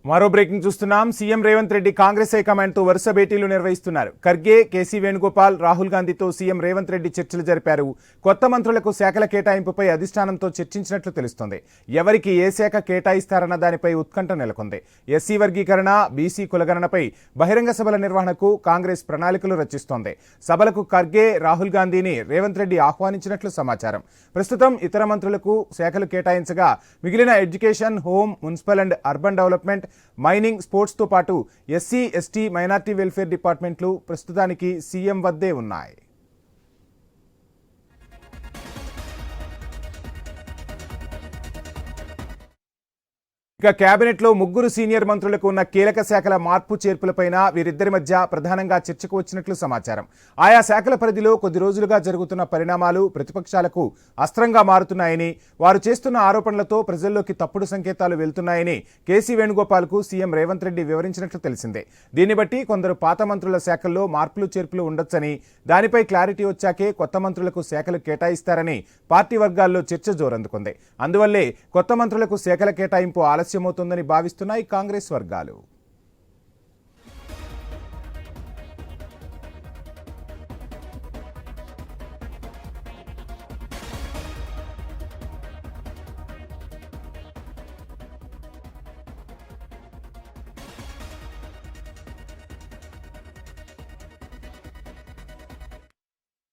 మరో బ్రేకింగ్ చూస్తున్నాం. CM Revanth Reddy Congress high command తో వరుస భేటీలు నిర్వహిస్తున్నారు. ఖర్గే, కేసీ వేణుగోపాల్, రాహుల్ గాంధీతో సీఎం రేవంత్ రెడ్డి చర్చలు జరిపారు. కొత్త మంత్రులకు శాఖల కేటాయింపుపై అధిష్టానంతో చర్చించినట్లు తెలుస్తోంది. ఎవరికి ఏ శాఖ కేటాయిస్తారన్న దానిపై ఉత్కంఠ నెలకొంది. ఎస్సీ వర్గీకరణ, బీసీ కులగణనపై బహిరంగ సభల నిర్వహణకు కాంగ్రెస్ ప్రణాళికలు రచిస్తోంది. సభలకు ఖర్గే, రాహుల్ గాంధీని రేవంత్ రెడ్డి ఆహ్వానించినట్లు సమాచారం. ప్రస్తుతం ఇతర మంత్రులకు శాఖలు కేటాయించగా మిగిలిన education, home, municipal and urban development, mining, sports తో పాటు ఎస్సీ, ఎస్టీ, మైనార్టీ వెల్ఫేర్ డిపార్ట్మెంట్లు ప్రస్తుతానికి సీఎం వద్దే ఉన్నాయి. ఇక కేబినెట్ లో ముగ్గురు సీనియర్ మంత్రులకు ఉన్న కీలక శాఖల మార్పు చేర్పులపైన వీరిద్దరి మధ్య ప్రధానంగా చర్చకు వచ్చినట్లు సమాచారం. ఆయా శాఖల పరిధిలో కొద్ది రోజులుగా జరుగుతున్న పరిణామాలు ప్రతిపక్షాలకు అస్త్రంగా మారుతున్నాయని, వారు చేస్తున్న ఆరోపణలతో ప్రజల్లోకి తప్పుడు సంకేతాలు వెళ్తున్నాయని కేసీ వేణుగోపాల్కు సీఎం రేవంత్ రెడ్డి వివరించినట్లు తెలిసిందే. దీన్ని బట్టి కొందరు పాత మంత్రుల శాఖల్లో మార్పులు చేర్పులు ఉండొచ్చని, దానిపై క్లారిటీ వచ్చాకే కొత్త మంత్రులకు శాఖలు కేటాయిస్తారని పార్టీ వర్గాల్లో చర్చ జోరందుకుంది. అందువల్లే కొత్త మంత్రులకు శాఖల కేటాయింపు ఆలస్యమవుతోందని భావిస్తున్నాయి కాంగ్రెస్ వర్గాలు.